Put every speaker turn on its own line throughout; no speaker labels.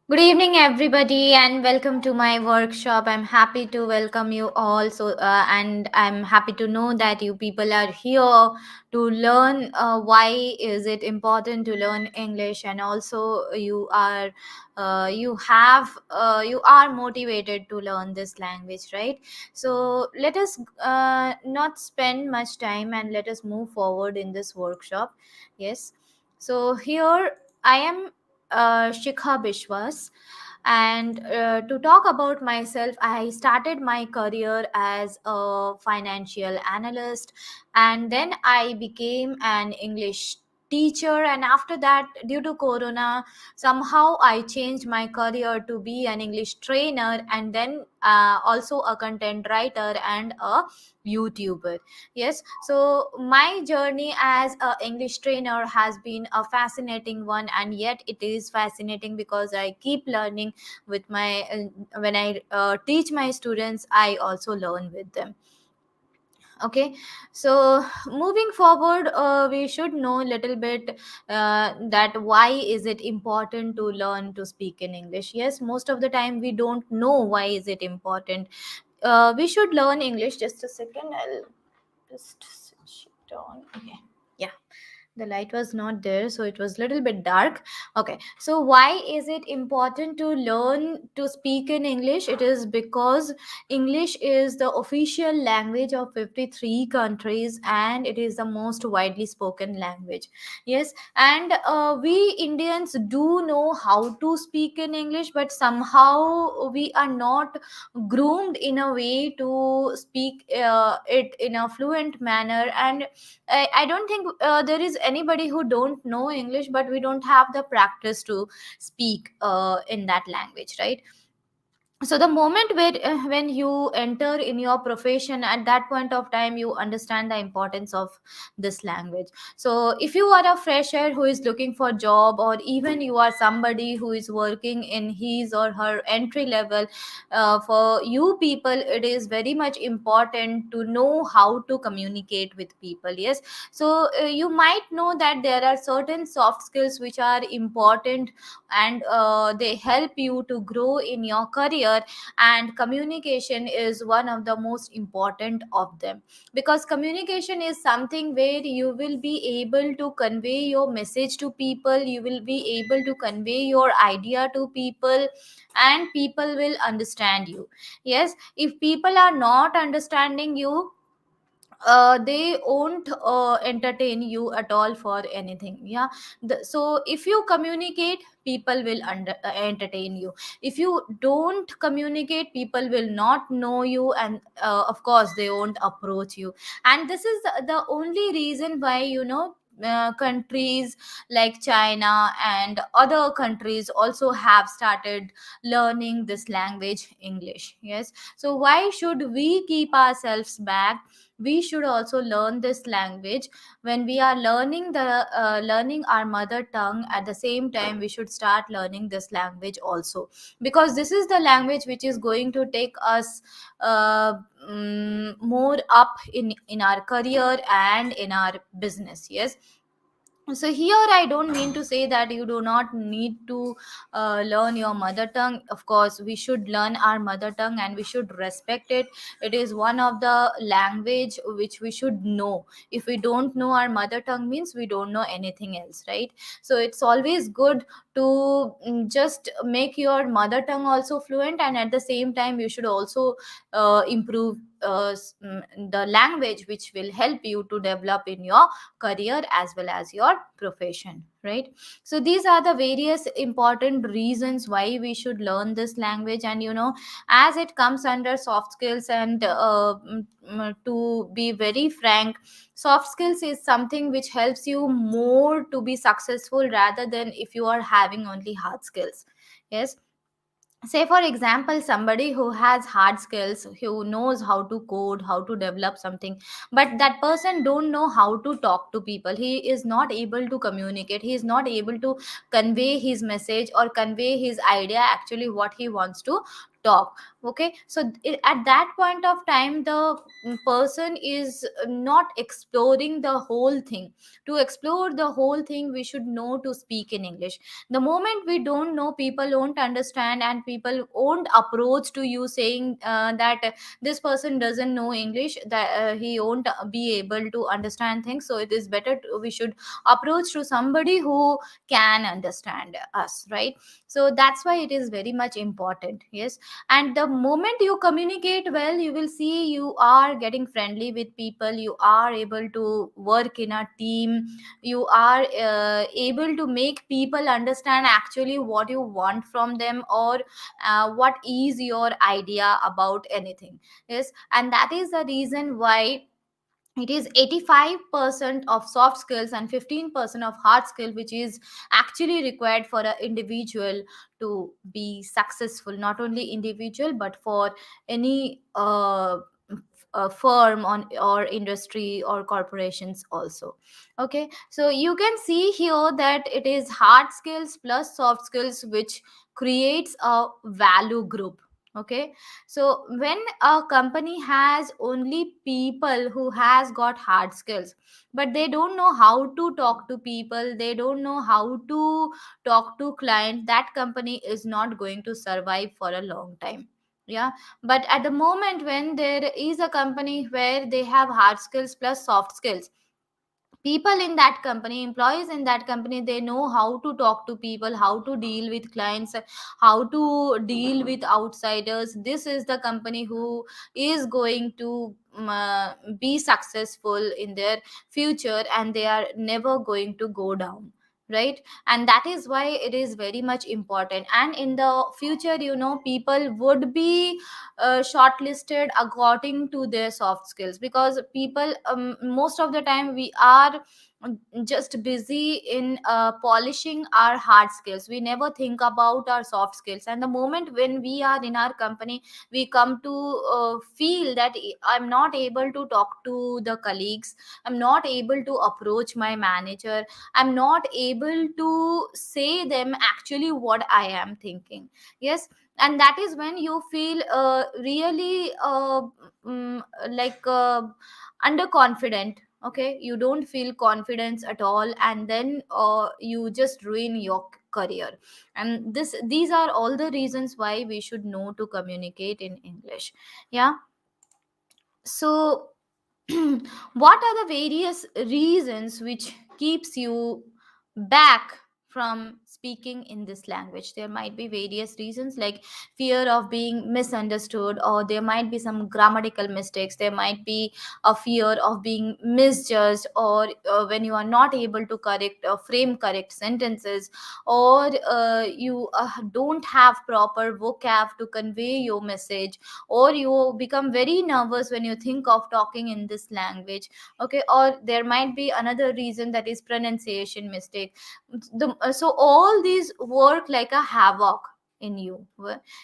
Good evening, everybody, and welcome to my workshop. I'm happy to welcome you all. And I'm happy to know that you people are here to learn. Why is it important to learn English? And also, you are motivated to learn this language, right? So let us not spend much time and let us move forward in this workshop. Yes. So here I am, Shikha Bishwas. And to talk about myself, I started my career as a financial analyst, and then I became an English teacher. And after that, due to Corona, somehow I changed my career to be an English trainer, and then also a content writer and a YouTuber. Yes, so my journey as a English trainer has been a fascinating one, and yet it is fascinating because I keep learning with my when I teach my students, I also learn with them. Okay, so moving forward, we should know a little bit that why is it important to learn to speak in English. Yes, most of the time we don't know why is it important. We should learn English. Just a second, I'll just switch it on. Okay, yeah, the light was not there, so it was a little bit dark. Okay, so why is it important to learn to speak in English? It is because English is the official language of 53 countries, and it is the most widely spoken language. Yes, and we Indians do know how to speak in English, but somehow we are not groomed in a way to speak it in a fluent manner. And I don't think there is anybody who don't know English, but we don't have the practice to speak in that language, right? So the moment when you enter in your profession, at that point of time you understand the importance of this language. So if you are a fresher who is looking for job, or even you are somebody who is working in his or her entry level, for you people it is very much important to know how to communicate with people. Yes, so you might know that there are certain soft skills which are important, and they help you to grow in your career, and communication is one of the most important of them, because communication is something where you will be able to convey your message to people, you will be able to convey your idea to people, and people will understand you. Yes, if people are not understanding you, they won't entertain you at all for anything. Yeah, so if you communicate, people will entertain you. If you don't communicate, people will not know you, and of course they won't approach you. And this is the only reason why, countries like China and other countries also have started learning this language, English. Yes, so why should we keep ourselves back? We should also learn this language. When we are learning our mother tongue, at the same time we should start learning this language also, because this is the language which is going to take us more up in our career and in our business. Yes, so here I don't mean to say that you do not need to learn your mother tongue. Of course we should learn our mother tongue and we should respect it. It is one of the language which we should know. If we don't know our mother tongue, means we don't know anything else, right? So it's always good to just make your mother tongue also fluent, and at the same time you should also improve the language which will help you to develop in your career as well as your profession, right? So these are the various important reasons why we should learn this language. And as it comes under soft skills, and to be very frank, soft skills is something which helps you more to be successful rather than if you are having only hard skills. Yes, say for example, somebody who has hard skills, who knows how to code, how to develop something, but that person don't know how to talk to people, he is not able to communicate, he is not able to convey his message or convey his idea, actually what he wants to talk. Okay, so at that point of time, the person is not exploring the whole thing. To explore the whole thing, we should know to speak in English. The moment we don't know, people won't understand, and people won't approach to you saying that this person doesn't know English, that he won't be able to understand things. So it is better we should approach to somebody who can understand us, right? So that's why it is very much important. Yes, and the moment you communicate well, you will see you are getting friendly with people, you are able to work in a team, you are able to make people understand actually what you want from them, or what is your idea about anything. Yes, and that is the reason why it is 85% of soft skills and 15% of hard skill which is actually required for an individual to be successful, not only individual but for any firm on or industry or corporations also. Okay, so you can see here that it is hard skills plus soft skills which creates a value group. Okay, so when a company has only people who has got hard skills, but they don't know how to talk to people, they don't know how to talk to clients, that company is not going to survive for a long time. Yeah, but at the moment when there is a company where they have hard skills plus soft skills, people in that company, employees in that company, they know how to talk to people, how to deal with clients, how to deal with outsiders. This is the company who is going to be successful in their future, and they are never going to go down, right? And that is why it is very much important. And in the future, people would be shortlisted according to their soft skills, because people, most of the time we are just busy in polishing our hard skills. We never think about our soft skills, and the moment when we are in our company, we come to feel that I'm not able to talk to the colleagues, I'm not able to approach my manager, I'm not able to say them actually what I am thinking. Yes, and that is when you feel really mm, like underconfident. Okay, you don't feel confidence at all, and then you just ruin your career. And these are all the reasons why we should know to communicate in English. Yeah, so what are the various reasons which keeps you back from speaking in this language? There might be various reasons, like fear of being misunderstood, or there might be some grammatical mistakes, there might be a fear of being misjudged, or when you are not able to correct or frame correct sentences, or you don't have proper vocab to convey your message, or you become very nervous when you think of talking in this language. Okay, or there might be another reason, that is pronunciation mistake. So all these work like a havoc in you.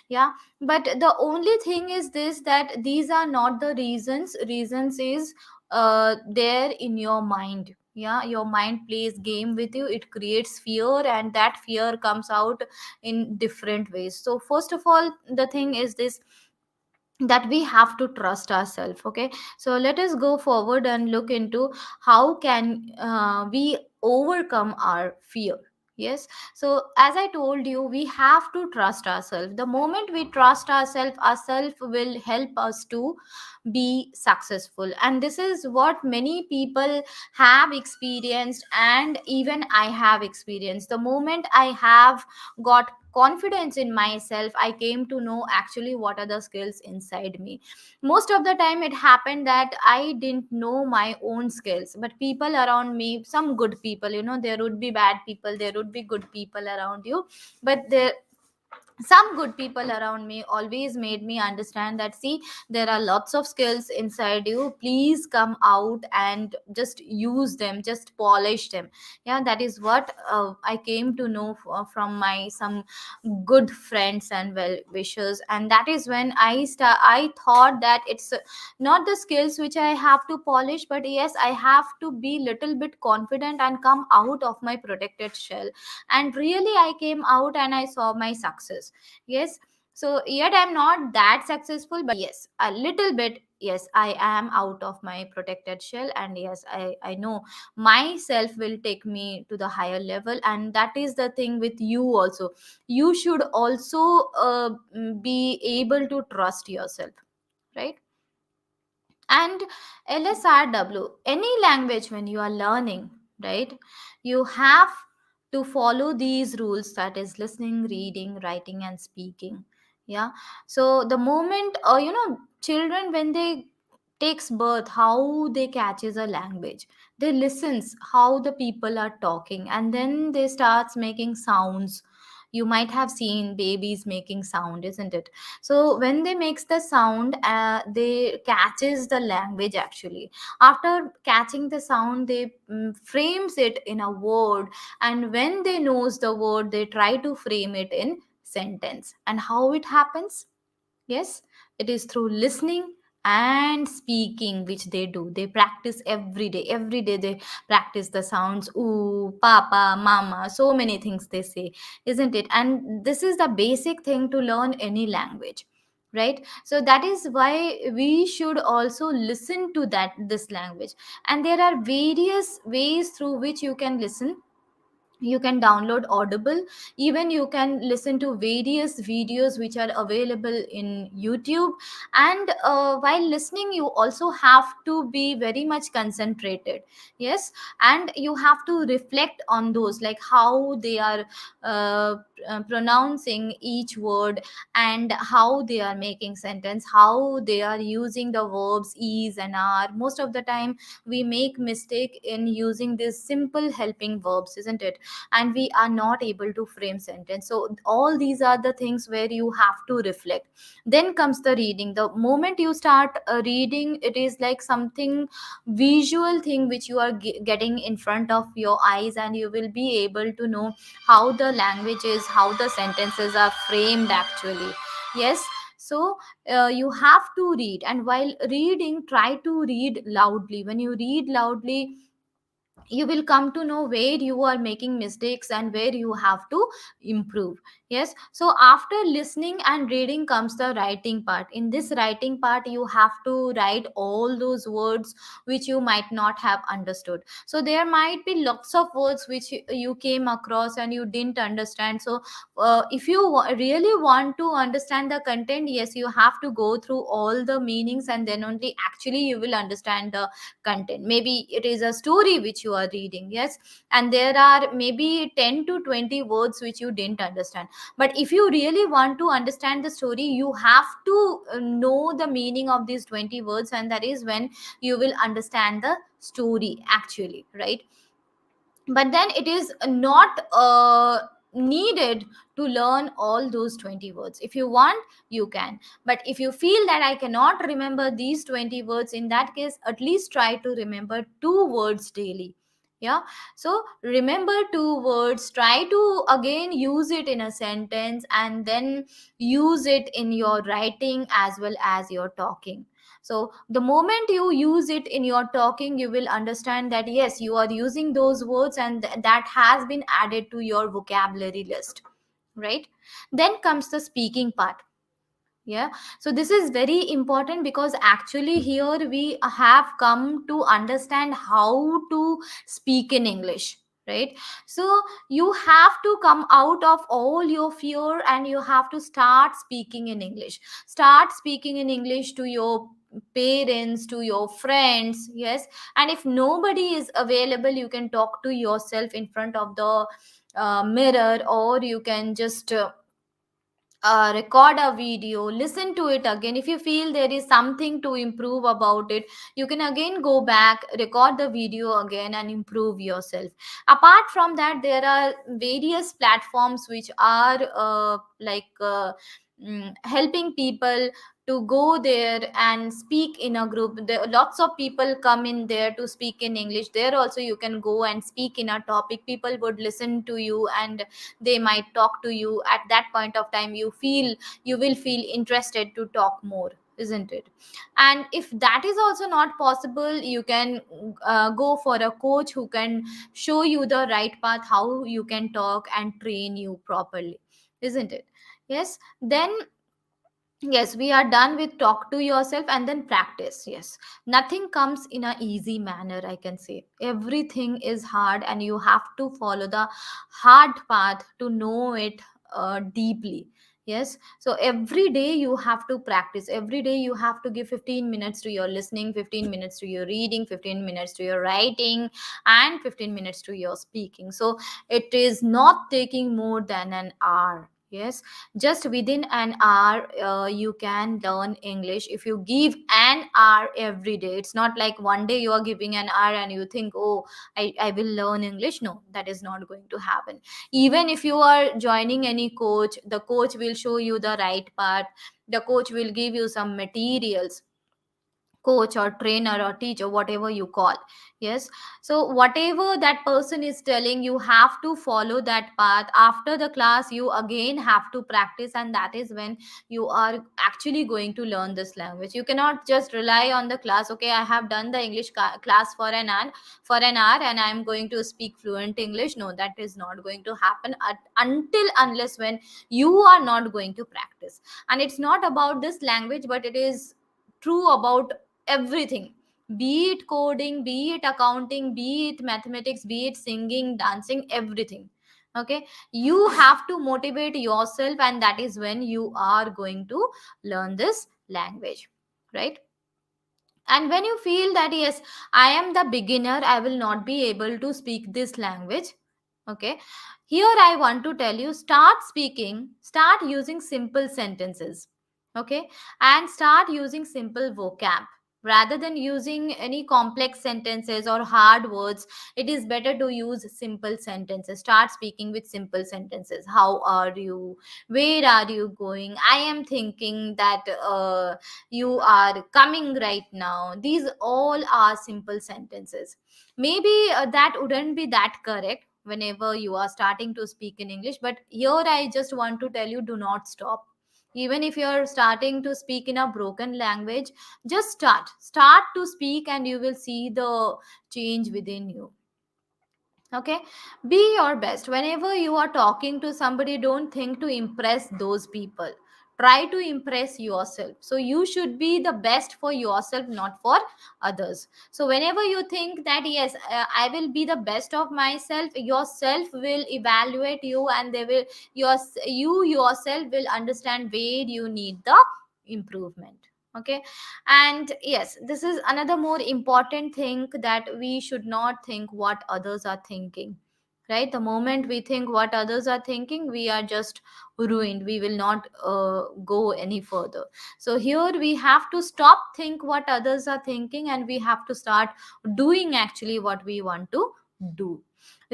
Yeah, but the only thing is this, that these are not the reasons is there in your mind. Yeah, your mind plays game with you, it creates fear, and that fear comes out in different ways. So first of all, the thing is this, that we have to trust ourselves. Okay, so let us go forward and look into how can we overcome our fear. Yes, so as I told you, we have to trust ourselves. The moment we trust ourselves, ourselves will help us to be successful. And this is what many people have experienced, and even I have experienced. The moment I have got confidence in myself, I came to know actually what are the skills inside me. Most of the time it happened that I didn't know my own skills, but people around me, some good people, there would be bad people, there would be good people around you, but there, some good people around me always made me understand that, see, there are lots of skills inside you, please come out and just use them, just polish them. Yeah, that is what I came to know from my some good friends and well wishers. And that is when I thought that it's not the skills which I have to polish, but yes, I have to be little bit confident and come out of my protected shell. And really I came out and I saw my success. Yes, So yet I'm not that successful, but yes, a little bit, yes, I am out of my protected shell, and yes, I know myself will take me to the higher level. And that is the thing with you also. You should also be able to trust yourself, right? And LSRW, any language when you are learning, right, you have to follow these rules, that is listening, reading, writing, and speaking. Yeah. So the moment children, when they takes birth, how they catches a language, they listens how the people are talking, and then they starts making sounds. You might have seen babies making sound, isn't it? So when they makes the sound, they catches the language actually. After catching the sound, they frames it in a word, and when they knows the word, they try to frame it in sentence. And how it happens? Yes, it is through listening and speaking, which they do. They practice every day. Every day they practice the sounds, ooh, papa, mama, so many things they say, isn't it? And this is the basic thing to learn any language, right? So that is why we should also listen to this language. And there are various ways through which you can listen. You can download Audible. Even you can listen to various videos which are available in YouTube. And while listening, you also have to be very much concentrated. Yes. And you have to reflect on those, like how they are uh, pronouncing each word, and how they are making sentence, how they are using the verbs is and are. Most of the time we make mistake in using these simple helping verbs, isn't it? And we are not able to frame sentence. So all these are the things where you have to reflect. Then comes the reading. The moment you start reading, it is like something visual thing which you are getting in front of your eyes, and you will be able to know how the languages, how the sentences are framed actually. Yes. So you have to read, and while reading, try to read loudly. When you read loudly, you will come to know where you are making mistakes and where you have to improve. Yes. So after listening and reading comes the writing part. In this writing part, you have to write all those words which you might not have understood. So there might be lots of words which you came across and you didn't understand. So if you really want to understand the content, yes, you have to go through all the meanings, and then only actually you will understand the content. Maybe it is a story which you are reading, yes, and there are maybe 10 to 20 words which you didn't understand. But if you really want to understand the story, you have to know the meaning of these 20 words, and that is when you will understand the story actually, right? But then it is not needed to learn all those 20 words. If you want, you can. But if you feel that I cannot remember these 20 words, in that case, at least try to remember two words daily. Yeah. So remember two words, try to again use it in a sentence, and then use it in your writing as well as your talking. So the moment you use it in your talking, you will understand that yes, you are using those words, and that has been added to your vocabulary list, right? Then comes the speaking part. Yeah. So this is very important, because actually here we have come to understand how to speak in English, right? So you have to come out of all your fear, and you have to start speaking in English. Start speaking in English to your parents, to your friends. Yes. And if nobody is available, you can talk to yourself in front of the mirror, or you can just record a video, listen to it again. If you feel there is something to improve about it, you can again go back, record the video again, and improve yourself. Apart from that, there are various platforms which are helping people to go there and speak in a group. There lots of people come in there to speak in English. There also you can go and speak in a topic. People would listen to you, and they might talk to you. At that point of time, you will feel interested to talk more, isn't it? And if that is also not possible, you can go for a coach who can show you the right path, how you can talk and train you properly, isn't it? Yes. Then Yes, we are done with talk to yourself and then practice. Yes, nothing comes in a easy manner, I can say. Everything is hard and you have to follow the hard path to know it deeply. Yes, so every day you have to practice. Every day you have to give 15 minutes to your listening, 15 minutes to your reading, 15 minutes to your writing, and 15 minutes to your speaking. So it is not taking more than an hour. Yes, just within an hour you can learn English if you give an hour every day. It's not like one day you are giving an hour and you think, oh, I will learn English. No, that is not going to happen. Even if you are joining any coach, the coach will show you the right path. The coach will give you some materials, coach or trainer or teacher, whatever you call. Yes, so whatever that person is telling, you have to follow that path. After the class you again have to practice, and that is when you are actually going to learn this language. You cannot just rely on the class. Okay, I have done the English class for an hour and I am going to speak fluent English. No, that is not going to happen until unless when you are not going to practice. And it's not about this language, but it is true about everything, be it coding, be it accounting, be it mathematics, be it singing, dancing, everything. Okay, you have to motivate yourself, and that is when you are going to learn this language, right? And when you feel that, yes, I am the beginner, I will not be able to speak this language. Okay, here I want to tell you, start speaking, start using simple sentences. Okay, and start using simple vocab rather than using any complex sentences or hard words. It is better to use simple sentences. Start speaking with simple sentences. How are you? Where are you going? I am thinking that you are coming right now. These all are simple sentences. Maybe that wouldn't be that correct whenever you are starting to speak in English, but here I just want to tell you, do not stop. Even if you're starting to speak in a broken language, just start to speak and you will see the change within you. Okay, be your best whenever you are talking to somebody. Don't think to impress those people, try to impress yourself. So you should be the best for yourself, not for others. So whenever you think that, yes, I will be the best of myself, yourself will evaluate you, and they will, you yourself will understand where you need the improvement. Okay, and yes, this is another more important thing, that we should not think what others are thinking. Right, the moment we think what others are thinking, we are just ruined. We will not go any further. So here we have to stop think what others are thinking, and we have to start doing actually what we want to do.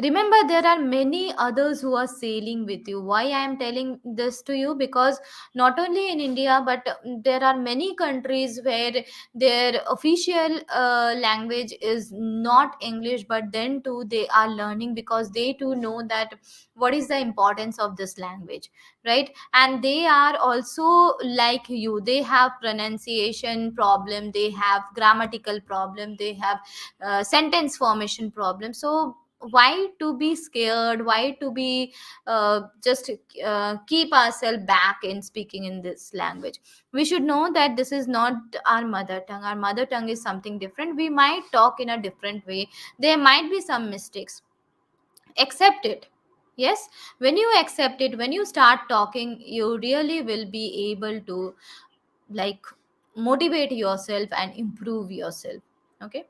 Remember, there are many others who are sailing with you. Why I am telling this to you? Because not only in India, but there are many countries where their official language is not English, but then too they are learning, because they too know that what is the importance of this language, right? And they are also like you, they have pronunciation problem, they have grammatical problem, they have sentence formation problem. So why to be scared? Why to be just keep ourselves back in speaking in this language? We should know that this is not our mother tongue. Our mother tongue is something different. We might talk in a different way, there might be some mistakes. Accept it. Yes, when you accept it, when you start talking, you really will be able to, like, motivate yourself and improve yourself. Okay,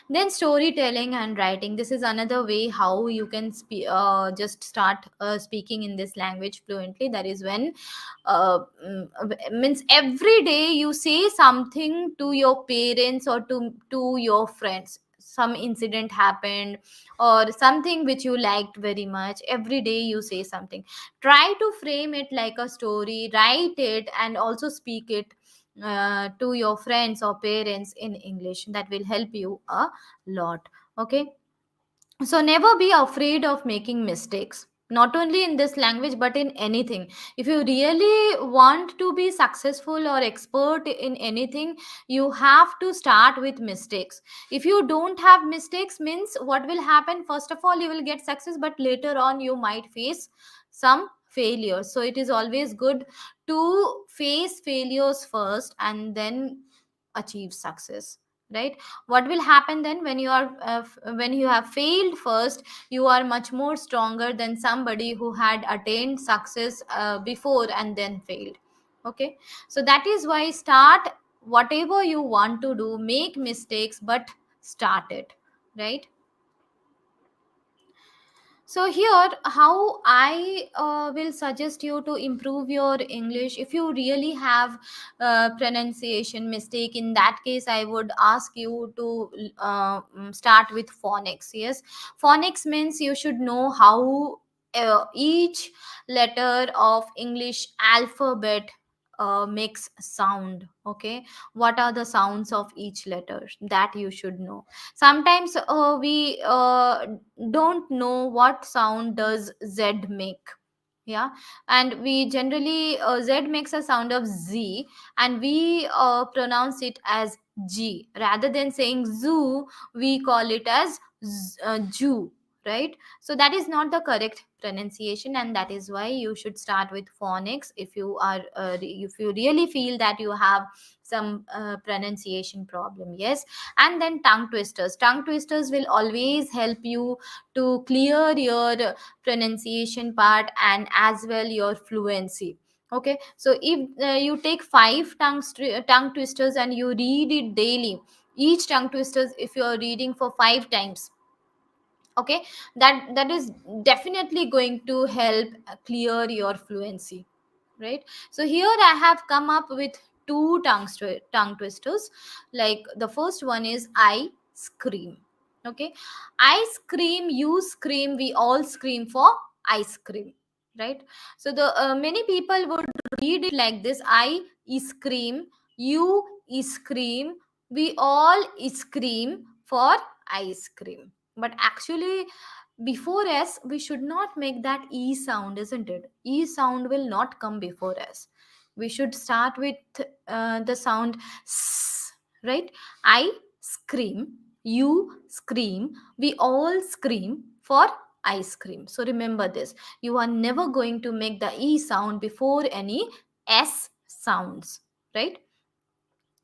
then storytelling and writing, this is another way how you can just start speaking in this language fluently. That is when means every day you say something to your parents or to your friends. Some incident happened or something which you liked very much. Every day you say something. Try to frame it like a story, write it, and also speak it to your friends or parents in English. That will help you a lot. Okay, so never be afraid of making mistakes, not only in this language but in anything. If you really want to be successful or expert in anything, you have to start with mistakes. If you don't have mistakes, means what will happen? First of all, you will get success, but later on you might face some failures. So it is always good to face failures first and then achieve success, right? What will happen then when you are when you have failed first, you are much more stronger than somebody who had attained success before and then failed. Okay, so that is why start whatever you want to do, make mistakes but start it, right? So here, how I will suggest you to improve your English. If you really have pronunciation mistake, in that case, I would ask you to start with phonics. Yes, phonics means you should know how each letter of English alphabet makes sound. Okay, what are the sounds of each letter, that you should know. Sometimes we don't know what sound does Z make. Yeah, and we generally Z makes a sound of Z, and we pronounce it as G rather than saying zoo. We call it as Jew, right? So that is not the correct pronunciation, and that is why you should start with phonics if you are if you really feel that you have some pronunciation problem. Yes, and then tongue twisters. Tongue twisters will always help you to clear your pronunciation part and as well your fluency. Okay, so if you take five tongue twisters and you read it daily, each tongue twisters if you are reading for 5 times, okay, that is definitely going to help clear your fluency, right? So here I have come up with two tongue twisters. Like the first one is I scream. Okay, I scream, you scream, we all scream for ice cream, right? So the many people would read it like this: I scream, you scream, we all scream for ice cream. But actually, before s we should not make that e sound, isn't it? E sound will not come before s. We should start with the sound s, right? I scream, you scream, we all scream for ice cream. So remember this, you are never going to make the e sound before any s sounds, right?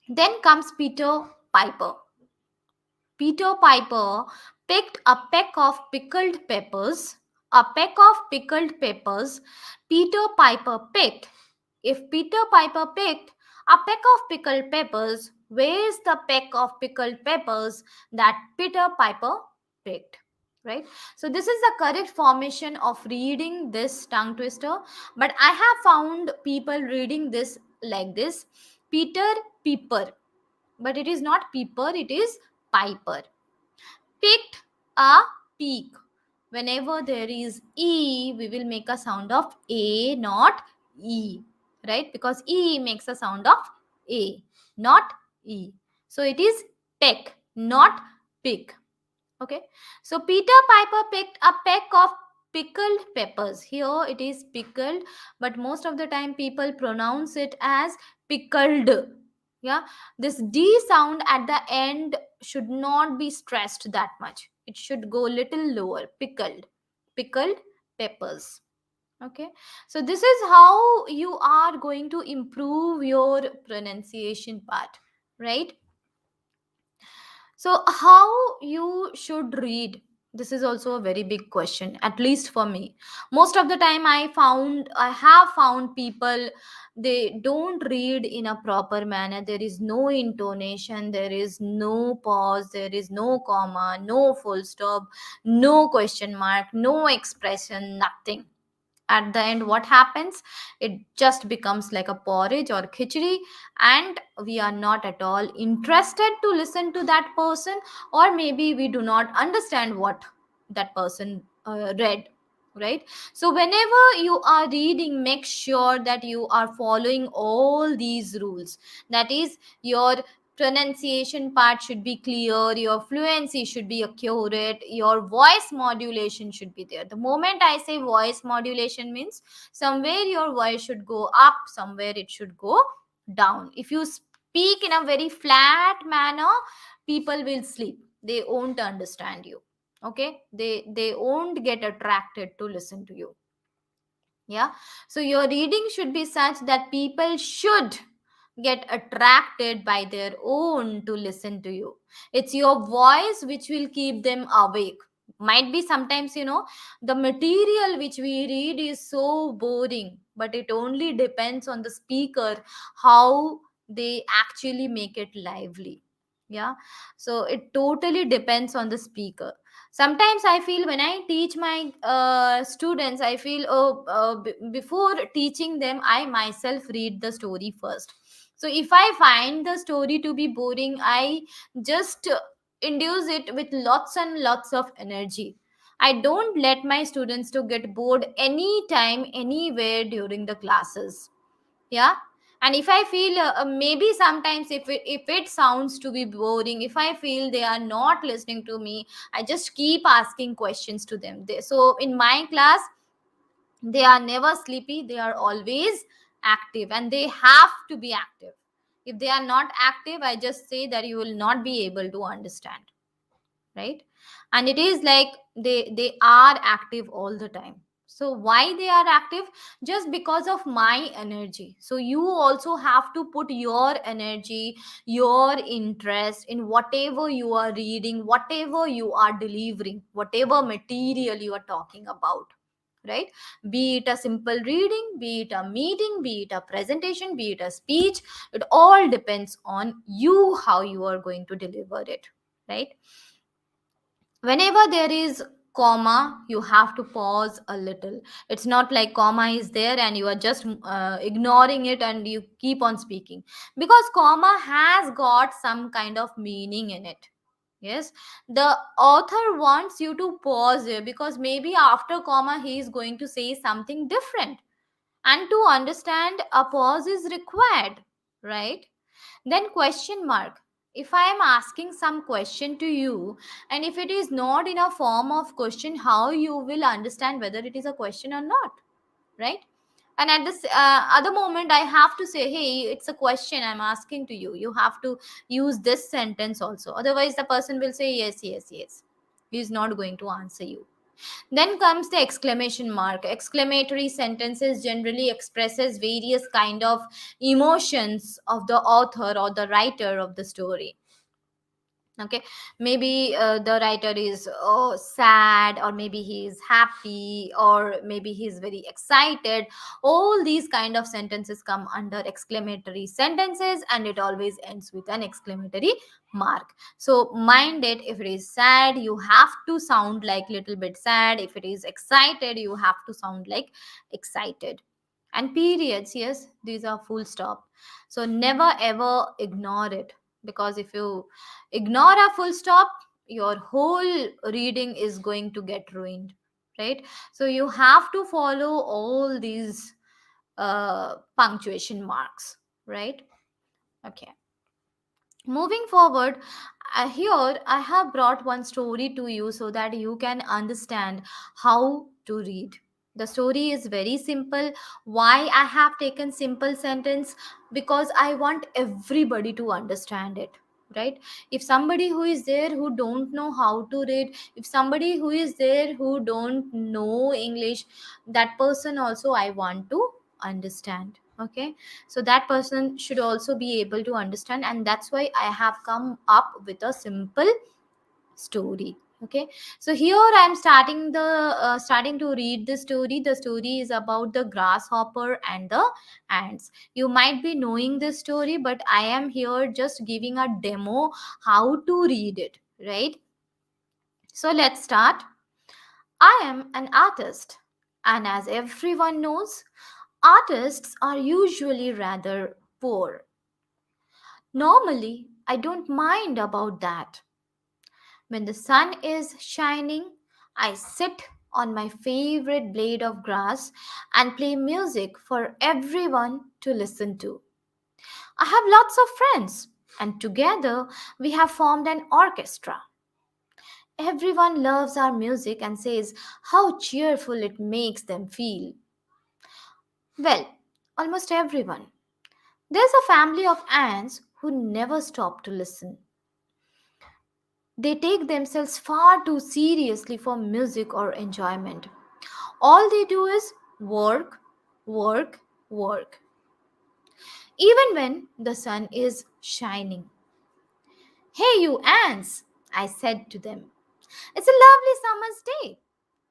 Then comes Peter Piper. Peter Piper picked a peck of pickled peppers. A peck of pickled peppers Peter Piper picked. If Peter Piper picked a peck of pickled peppers, where's the peck of pickled peppers that Peter Piper picked? Right? So, this is the correct formation of reading this tongue twister. But I have found people reading this like this: Peter Piper. But it is not Peeper, it is Piper. Picked a peak. Whenever there is E, we will make a sound of A, not E, right? Because E makes a sound of A, not E. So it is peck, not pick. Okay, so Peter Piper picked a peck of pickled peppers. Here it is pickled, but most of the time people pronounce it as pickled. Yeah, this D sound at the end should not be stressed that much. It should go little lower. Pickled, pickled peppers. Okay, so this is how you are going to improve your pronunciation part, right? So, how you should read? This is also a very big question, at least for me. Most of the time, I have found people, they don't read in a proper manner. There is no intonation, there is no pause, there is no comma, no full stop, no question mark, no expression, nothing. At the end, what happens? It just becomes like a porridge or khichdi, and we are not at all interested to listen to that person, or maybe we do not understand what that person read, right? So whenever you are reading, make sure that you are following all these rules. That is, your pronunciation part should be clear, your fluency should be accurate, your voice modulation should be there. The moment I say voice modulation means somewhere your voice should go up, somewhere it should go down. If you speak in a very flat manner, people will sleep, they won't understand you. Okay, they won't get attracted to listen to you. Yeah, so your reading should be such that people should get attracted by their own to listen to you. It's your voice which will keep them awake. Might be sometimes, the material which we read is so boring, but it only depends on the speaker, how they actually make it lively. Yeah, so it totally depends on the speaker. Sometimes I feel when I teach my students, I feel, oh, before teaching them, I myself read the story first. So if I find the story to be boring, I just induce it with lots and lots of energy. I don't let my students to get bored anytime anywhere during the classes. Yeah, and if I feel, maybe sometimes if it sounds to be boring, if I feel they are not listening to me, I just keep asking questions to them. So in my class, they are never sleepy, they are always active, and they have to be active. If they are not active, I just say that you will not be able to understand, right? And it is like they are active all the time. So why they are active? Just because of my energy. So you also have to put your energy, your interest in whatever you are reading, whatever you are delivering, whatever material you are talking about, right? Be it a simple reading, be it a meeting, be it a presentation, be it a speech, it all depends on you, how you are going to deliver it, right? Whenever there is comma, you have to pause a little. It's not like comma is there and you are just ignoring it and you keep on speaking, because comma has got some kind of meaning in it. Yes, the author wants you to pause here, because maybe after comma he is going to say something different, and to understand, a pause is required, right? Then question mark. If I am asking some question to you, and if it is not in a form of question, how you will understand whether it is a question or not, right? And at this other moment, I have to say, hey, it's a question I'm asking to you. You have to use this sentence also. Otherwise, the person will say yes, yes, yes. He is not going to answer you. Then comes the exclamation mark. Exclamatory sentences generally expresses various kind of emotions of the author or the writer of the story. Okay, maybe the writer is, oh, sad, or maybe he is happy, or maybe he is very excited. All these kind of sentences come under exclamatory sentences, and it always ends with an exclamatory mark. So mind it, if it is sad, you have to sound like little bit sad. If it is excited, you have to sound like excited. And periods, yes, these are full stop. So never ever ignore it, because if you ignore a full stop, your whole reading is going to get ruined, right? So you have to follow all these punctuation marks, right? Okay, moving forward, here I have brought one story to you so that you can understand how to read. The story is very simple. Why I have taken simple sentence? Because I want everybody to understand it, right? If somebody who is there who don't know how to read, if somebody who is there who don't know English, that person also I want to understand. Okay, so that person should also be able to understand, and that's why I have come up with a simple story. Okay, so here I'm starting to read the story. The story is about the grasshopper and the ants. You might be knowing this story, but I am here just giving a demo how to read it, right? So let's start. I am an artist, and as everyone knows, artists are usually rather poor. Normally, I don't mind about that. When the sun is shining, I sit on my favorite blade of grass and play music for everyone to listen to. I have lots of friends, and together we have formed an orchestra. Everyone loves our music and says how cheerful it makes them feel. Well, almost everyone. There's a family of ants who never stop to listen. They take themselves far too seriously for music or enjoyment. All they do is Work, work, work. Even when the sun is shining. Hey, you ants, I said to them. It's a lovely summer's day.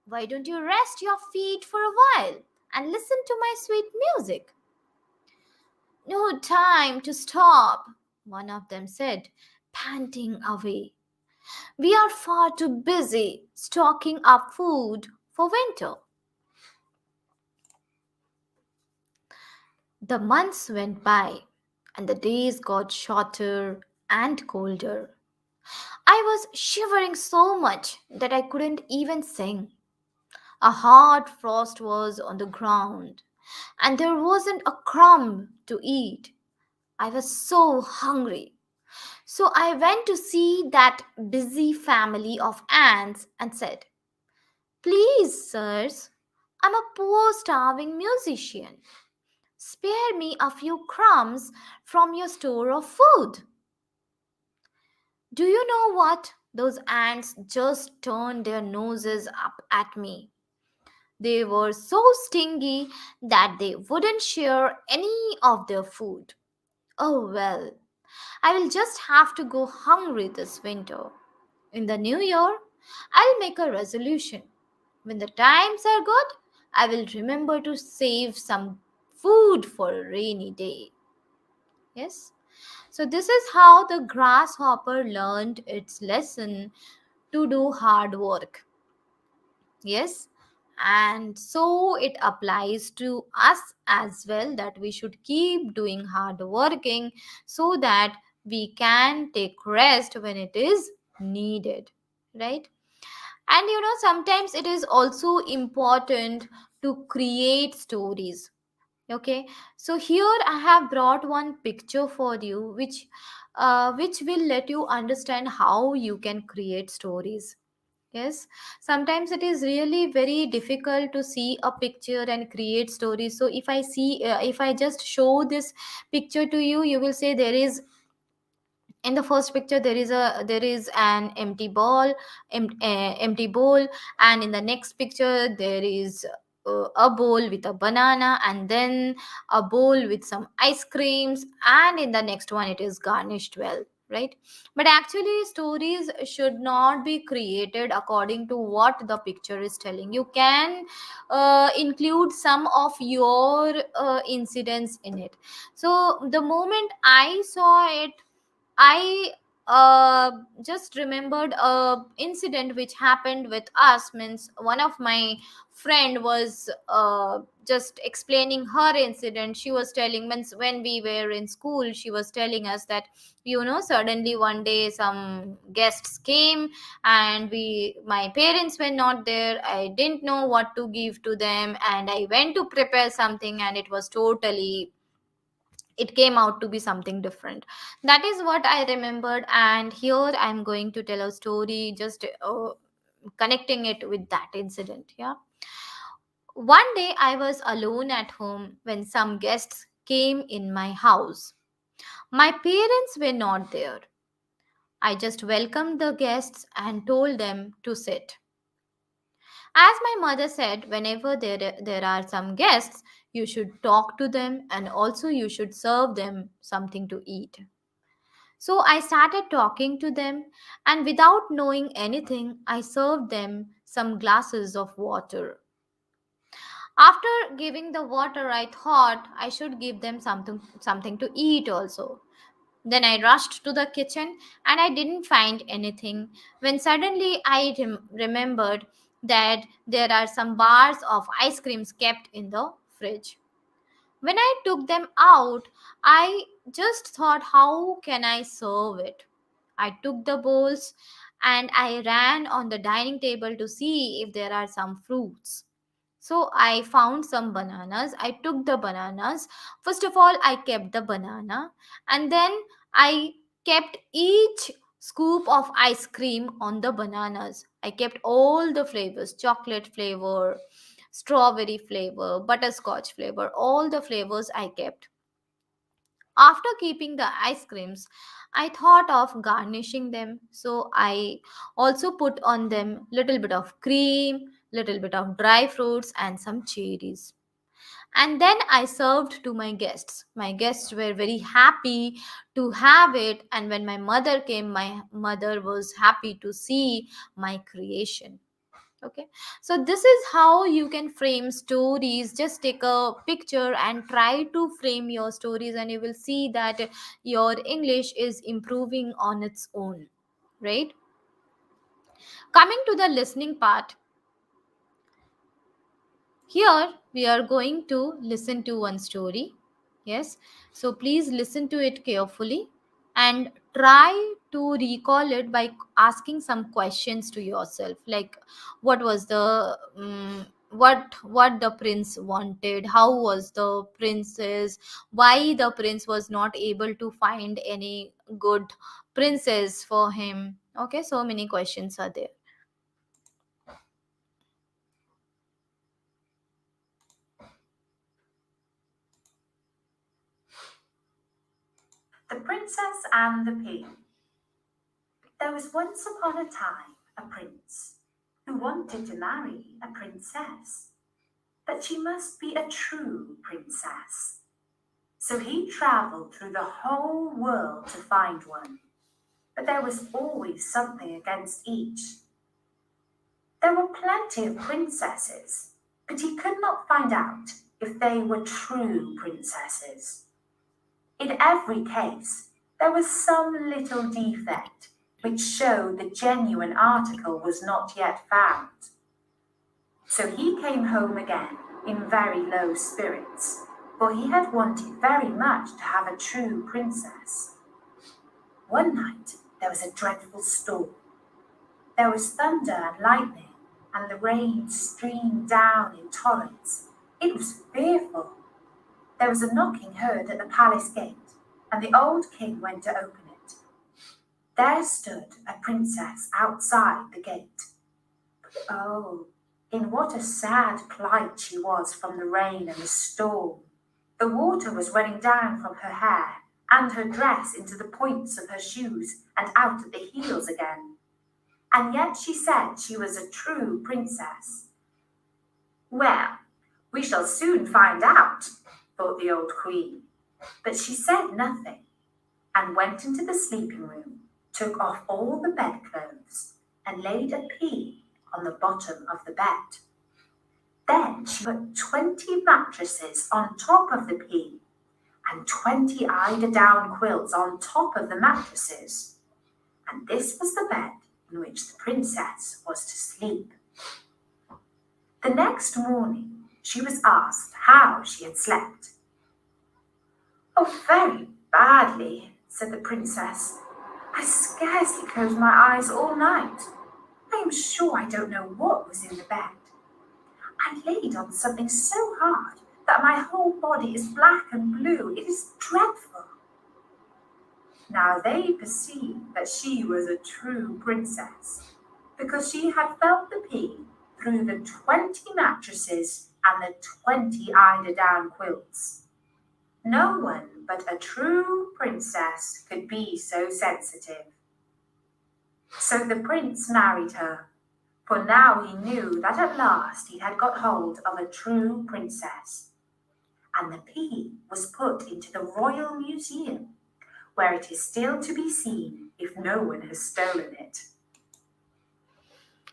Why don't you rest your feet for a while and listen to my sweet music? No time to stop, one of them said, panting away. We are far too busy stocking up food for winter. The months went by and the days got shorter and colder. I was shivering so much that I couldn't even sing. A hard frost was on the ground, and there wasn't a crumb to eat. I was so hungry. So I went to see that busy family of ants and said, Please, sirs, I'm a poor starving musician. Spare me a few crumbs from your store of food. Do you know what? Those ants just turned their noses up at me. They were so stingy that they wouldn't share any of their food. Oh well, I will just have to go hungry this winter. In the new year, I'll make a resolution. When the times are good, I will remember to save some food for a rainy day. Yes? So, this is how the grasshopper learned its lesson to do hard work. Yes, and so it applies to us as well, that we should keep doing hard working so that we can take rest when it is needed, right? And sometimes it is also important to create stories. Okay, so here I have brought one picture for you, which will let you understand how you can create stories. Yes, sometimes it is really very difficult to see a picture and create stories. So if I just show this picture to you, you will say there is, in the first picture there is an empty bowl, and in the next picture there is a bowl with a banana, and then a bowl with some ice creams, and in the next one it is garnished well, right? But actually stories should not be created according to what the picture is telling. You can include some of your incidents in it. So the moment I saw it, I just remembered a incident which happened with us. Means one of my friend was just explaining her incident. She was telling, means when we were in school, she was telling us that suddenly one day some guests came, and my parents were not there. I didn't know what to give to them, and I went to prepare something, and it came out to be something different. That is what I remembered, and here I'm going to tell a story, just connecting it with that incident. Yeah, one day I was alone at home when some guests came in my house. My parents were not there. I just welcomed the guests and told them to sit. As my mother said, whenever there are some guests, you should talk to them, and also you should serve them something to eat. So I started talking to them, and without knowing anything, I served them some glasses of water. After giving the water, I thought I should give them something to eat also. Then I rushed to the kitchen, and I didn't find anything. When suddenly I remembered that there are some bars of ice creams kept in the fridge. When I took them out, I just thought, how can I serve it? I took the bowls and I ran on the dining table to see if there are some fruits. So I found some bananas. I took the bananas. First of all, I kept the banana, and then I kept each scoop of ice cream on the bananas. I kept all the flavors: chocolate flavor, strawberry flavor, butterscotch flavor, all the flavors I kept. After keeping the ice creams, I thought of garnishing them. So I also put on them little bit of cream, little bit of dry fruits, and some cherries. and then I served to my guests. My guests were very happy to have it, and when my mother came, my mother was happy to see my creation. Okay, so this is how you can frame stories. Just take a picture and try to frame your stories, and you will see that your English is improving on its own, right? Coming to the listening part, here we are going to listen to one story. Yes, so please listen to it carefully and try to recall it by asking some questions to yourself, like what was the what the prince wanted, how was the princess, why the prince was not able to find any good princess for him. Okay, so many questions are there.
The Princess and the Pea. There was once upon a time a prince who wanted to marry a princess, but she must be a true princess. So he travelled through the whole world to find one, but there was always something against each. There were plenty of princesses, but he could not find out if they were true princesses. In every case, there was some little defect which showed the genuine article was not yet found. So he came home again in very low spirits, for he had wanted very much to have a true princess. One night there was a dreadful storm. There was thunder and lightning, and the rain streamed down in torrents. It was fearful. There was a knocking heard at the palace gate, and the old king went to open it. There stood a princess outside the gate. But oh, in what a sad plight she was from the rain and the storm. The water was running down from her hair and her dress into the points of her shoes and out at the heels again. And yet she said she was a true princess. Well, we shall soon find out, thought the old queen. But she said nothing, and went into the sleeping room, took off all the bedclothes, and laid a pea on the bottom of the bed. Then she put 20 mattresses on top of the pea, and 20 eider-down quilts on top of the mattresses. And this was the bed in which the princess was to sleep. The next morning she was asked how she had slept. "Oh, very badly," said the princess. "I scarcely closed my eyes all night. I am sure I don't know what was in the bed. I laid on something so hard that my whole body is black and blue. It is dreadful." Now they perceived that she was a true princess, because she had felt the pea through the 20 mattresses and the 20 eider-down quilts. No one but a true princess could be so sensitive. So the prince married her, for now he knew that at last he had got hold of a true princess. And the pea was put into the Royal Museum, where it is still to be seen if no one has stolen it.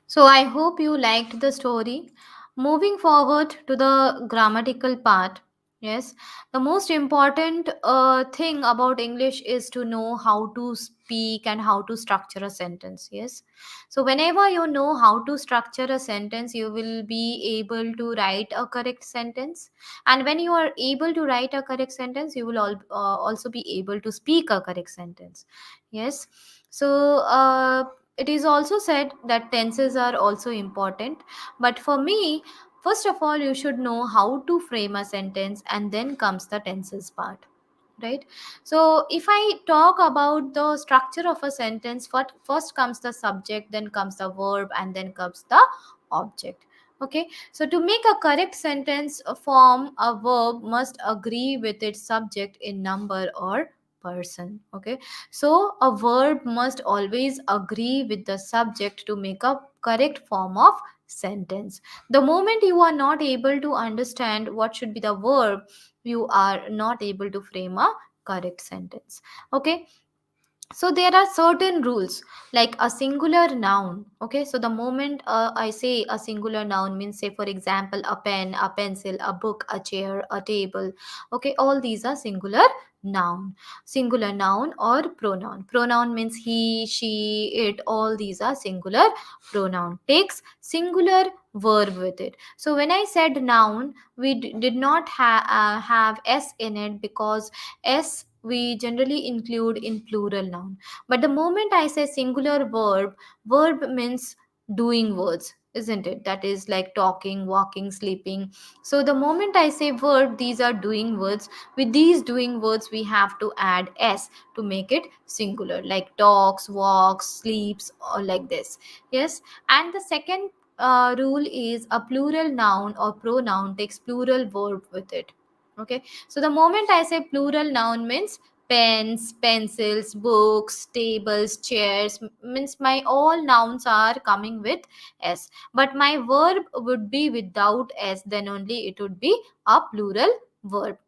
So I hope you liked the story. Moving forward to the grammatical part. Yes, the most important thing about English is to know how to speak and how to structure a sentence. Yes, so whenever you know how to structure a sentence, you will be able to write a correct sentence. And when you are able to write a correct sentence, you will also be able to speak a correct sentence. Yes, so it is also said that tenses are also important, but for me, first of all, you should know how to frame a sentence, and then comes the tenses part, right? So if I talk about the structure of a sentence, first comes the subject, then comes the verb, and then comes the object. Okay, so to make a correct sentence form, a verb must agree with its subject in number or person. Okay, so a verb must always agree with the subject to make a correct form of sentence. The moment you are not able to understand what should be the verb, you are not able to frame a correct sentence. Okay, so there are certain rules, like a singular noun. Okay, so the moment I say a singular noun, means, say for example, a pen, a pencil, a book, a chair, a table. Okay, all these are noun singular noun or pronoun. Pronoun means he, she, it, all these are singular pronoun, takes singular verb with it. So when I said noun, we did not have s in it, because s we generally include in plural noun. But the moment I say singular verb, verb means doing words, isn't it? That is like talking, walking, sleeping. So the moment I say verb, these are doing words. With these doing words, we have to add s to make it singular, like talks, walks, sleeps, or like this. Yes. And the second rule is a plural noun or pronoun takes plural verb with it. Okay, so the moment I say plural noun, means pens, pencils, books, tables, chairs, means my all nouns are coming with s, but my verb would be without s, then only it would be a plural verb.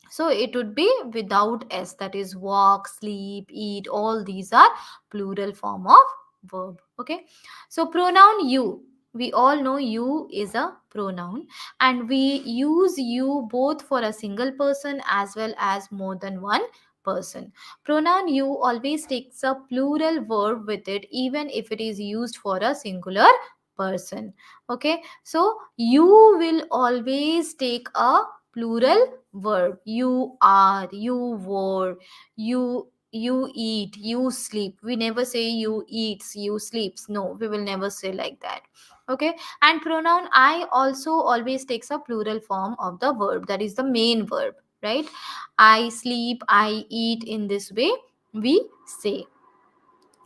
So it would be without s, that is walk, sleep, eat, all these are plural form of verb. Okay, so pronoun you, we all know you is a pronoun, and we use you both for a single person as well as more than one person. Pronoun you always takes a plural verb with it, even if it is used for a singular person. Okay, so you will always take a plural verb. You are, you were, you eat, you sleep. We never say you eats, you sleeps. No, we will never say like that. Okay, and pronoun I also always takes a plural form of the verb, that is the main verb, right? I sleep, I eat, in this way we say.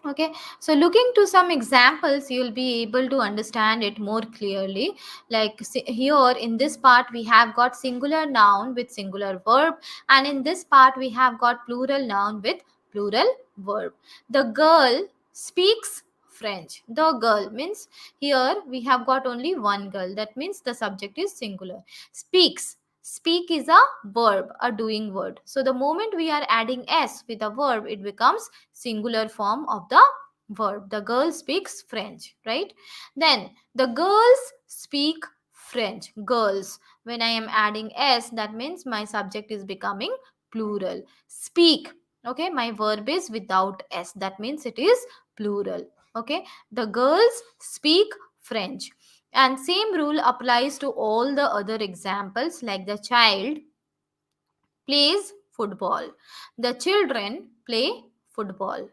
Okay, so looking to some examples, you'll be able to understand it more clearly. Like here in this part, we have got singular noun with singular verb, and in this part, we have got plural noun with plural verb. The girl speaks French. The girl means here we have got only one girl. That means the subject is singular. Speaks. Speak is a verb, a doing word. So the moment we are adding s with a verb, it becomes singular form of the verb. The girl speaks French, right? Then the girls speak French. Girls. When I am adding s, that means my subject is becoming plural. Speak. Okay, my verb is without s. That means it is plural. Okay, the girls speak French. And same rule applies to all the other examples, like the child plays football. The children play football.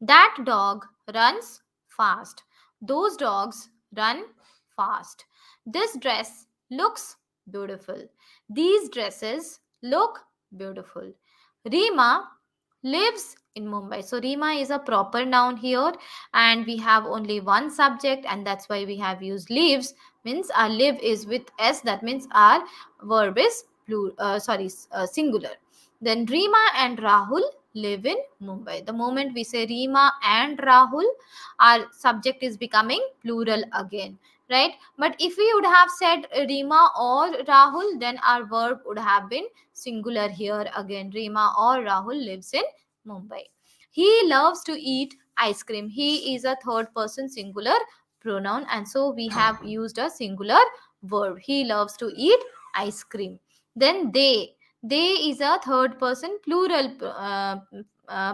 That dog runs fast. Those dogs run fast. This dress looks beautiful. These dresses look beautiful. Rima lives in Mumbai. So Rima is a proper noun here, and we have only one subject, and that's why we have used lives. Means our live is with s. That means our verb is singular. Then Rima and Rahul live in Mumbai. The moment we say Rima and Rahul, our subject is becoming plural again, right? But if we would have said Rima or Rahul, then our verb would have been singular here again. Rima or Rahul lives in Mumbai. He loves to eat ice cream. He is a third person singular pronoun, and so we have used a singular verb. He loves to eat ice cream. Then they is a third person plural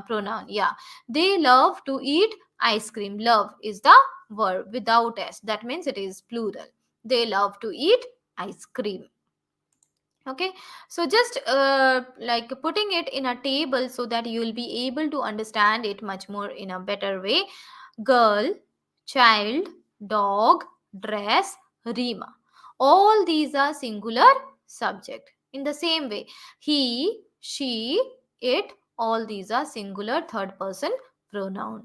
pronoun. Yeah, they love to eat ice cream. Love is the verb without s. That means it is plural. They love to eat ice cream. Okay, so just like putting it in a table so that you will be able to understand it much more in a better way. Girl, child, dog, dress, Rima, all these are singular subject. In the same way, he, she, it, all these are singular third person pronoun.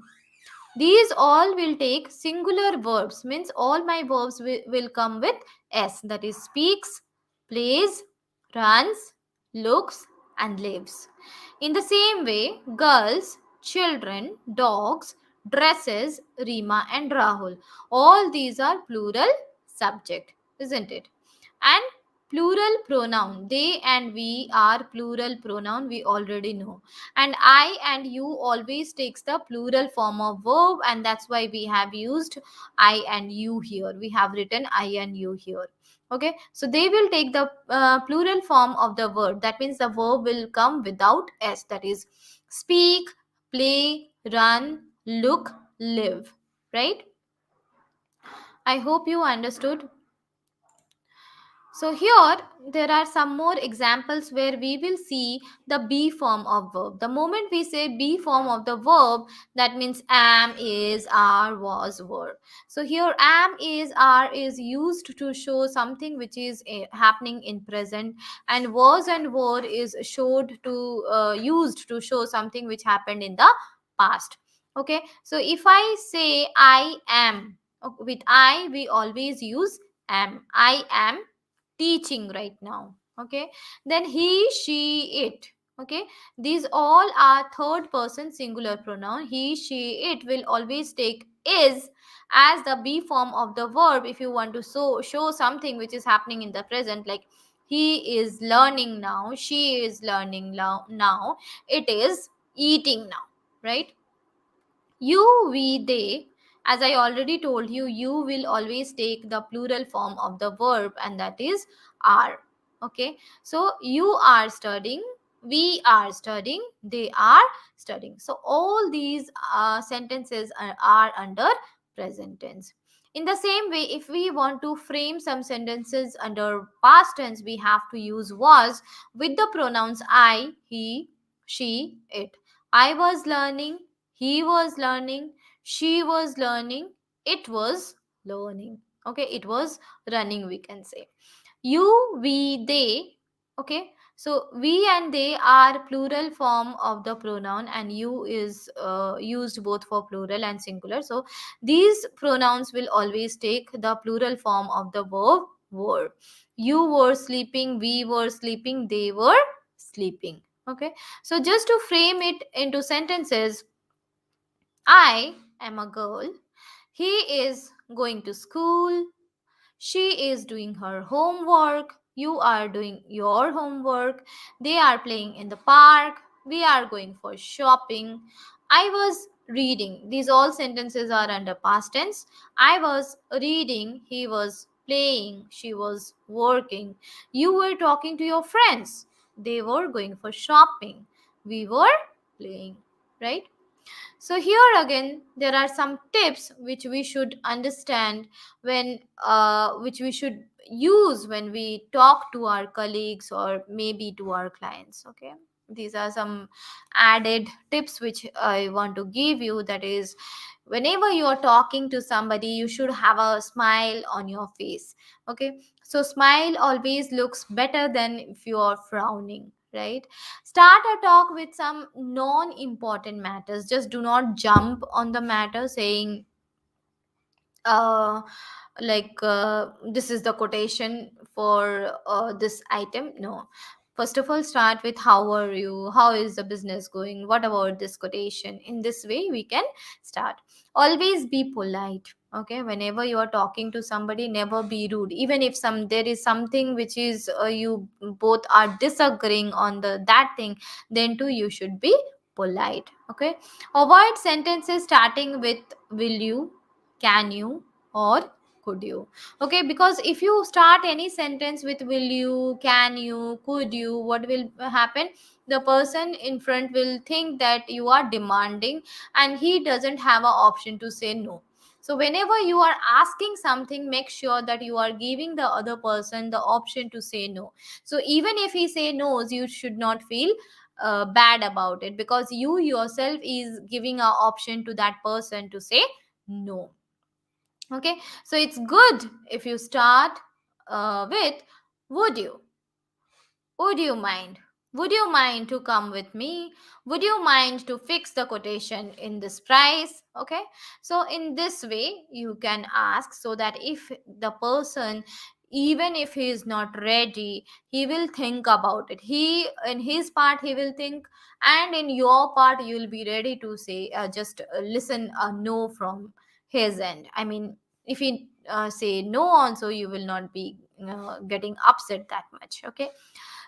These all will take singular verbs, means all my verbs will come with s, that is speaks, plays, runs, looks, and lives. In the same way, girls, children, dogs, dresses, Rima and Rahul. All these are plural subject, isn't it? And plural pronoun, they and we are plural pronoun, we already know. And I and you always takes the plural form of verb, and that's why we have used I and you here. We have written I and you here. Okay, so they will take the plural form of the word. That means the verb will come without s, that is speak, play, run, look, live, right? I hope you understood. So here there are some more examples where we will see the be form of verb. The moment we say be form of the verb, that means am, is, are, was, were. So here am, is, are is used to show something which is happening in present, and was and were is showed to used to show something which happened in the past. Okay, so if I say I am, with I we always use am. I am teaching right now. Okay, then he, she, it. Okay, these all are third person singular pronoun. He, she, it will always take is as the be form of the verb if you want to show something which is happening in the present, like he is learning now, she is learning now, it is eating now, right? You, we, they, as I already told you, you will always take the plural form of the verb, and that is are. Okay, so you are studying, we are studying, they are studying. So all these sentences are under present tense. In the same way, if we want to frame some sentences under past tense, we have to use was with the pronouns I, he, she, it. I was learning, he was learning, she was learning, it was learning. Okay, it was running, we can say. You, we, they. Okay, so we and they are plural form of the pronoun, and you is used both for plural and singular. So these pronouns will always take the plural form of the verb were. You were sleeping, we were sleeping, they were sleeping. Okay, so just to frame it into sentences, I am a girl. He is going to school. She is doing her homework. You are doing your homework. They are playing in the park. We are going for shopping. I was reading. These all sentences are under past tense. I was reading. He was playing. She was working. You were talking to your friends. They were going for shopping. We were playing. Right? So here again, there are some tips which we should understand when, which we should use when we talk to our colleagues or maybe to our clients. Okay, these are some added tips which I want to give you. That is, whenever you are talking to somebody, you should have a smile on your face. Okay, so smile always looks better than if you are frowning, right? Start a talk with some non important matters. Just do not jump on the matter saying, uh, this is the quotation for this item. No, first of all, start with how are you, how is the business going, what about this quotation. In this way we can start. Always be polite. Okay, whenever you are talking to somebody, never be rude. Even if there is something which is you both are disagreeing on that thing, then too you should be polite. Okay, avoid sentences starting with will you, can you, or could you. Okay, because if you start any sentence with will you, can you, could you, what will happen? The person in front will think that you are demanding, and he doesn't have an option to say no. So whenever you are asking something, make sure that you are giving the other person the option to say no. So even if he say no's, you should not feel bad about it, because you yourself is giving a option to that person to say no. Okay, so it's good if you start with would you, would you mind, would you mind to come with me, would you mind to fix the quotation in this price. Okay, so in this way you can ask, so that if the person even if he is not ready, he will think about it. He, in his part, he will think, and in your part you will be ready to say, just listen a no from his end. I mean, if he say no also, you will not be getting upset that much. Okay.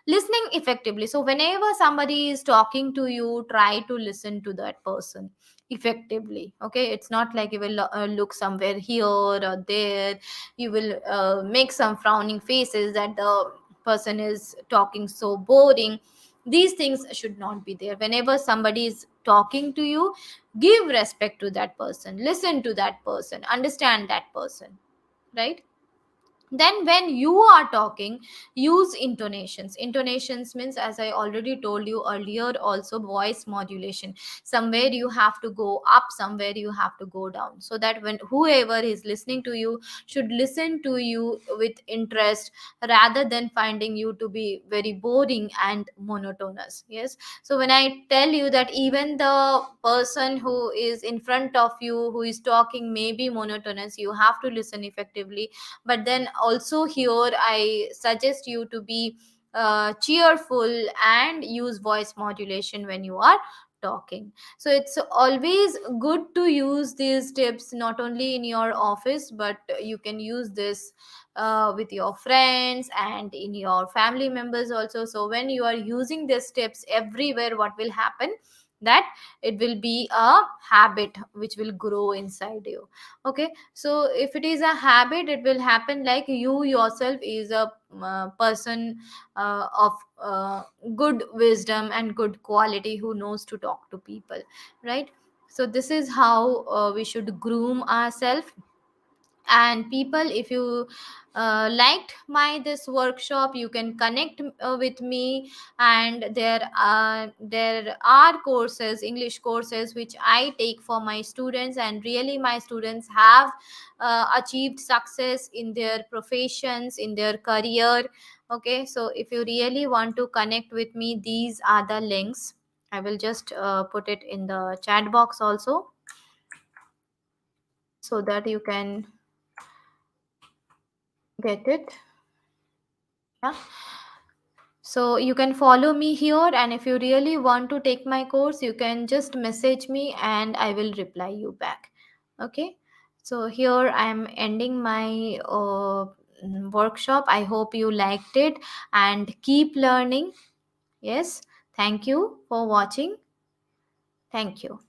Listening effectively, so whenever somebody is talking to you, try to listen to that person effectively. Okay, it's not like you will look somewhere here or there, you will make some frowning faces that the person is talking so boring. These things should not be there. Whenever somebody is talking to you, give respect to that person, listen to that person, understand that person, right? Then when you are talking, use intonations. Intonations means, as I already told you earlier, also voice modulation. Somewhere you have to go up, somewhere you have to go down, so that when whoever is listening to you should listen to you with interest, rather than finding you to be very boring and monotonous. Yes. So when I tell you that even the person who is in front of you, who is talking, may be monotonous, you have to listen effectively. But then also here I suggest you to be cheerful and use voice modulation when you are talking. So it's always good to use these tips, not only in your office, but you can use this with your friends and in your family members also. So when you are using these tips everywhere, what will happen, that it will be a habit which will grow inside you. Okay. So if it is a habit, it will happen like you yourself is a person of good wisdom and good quality, who knows to talk to people, right? So this is how we should groom ourselves. And people, if you liked my this workshop, you can connect with me. And there are courses, English courses, which I take for my students, and really my students have achieved success in their professions, in their career. Okay, so if you really want to connect with me, these are the links. I will just put it in the chat box also, so that you can get it. Yeah. So you can follow me here, and if you really want to take my course, you can just message me and I will reply you back. Okay. So here I am ending my workshop. I hope you liked it, and keep learning. Yes. Thank you for watching. Thank you.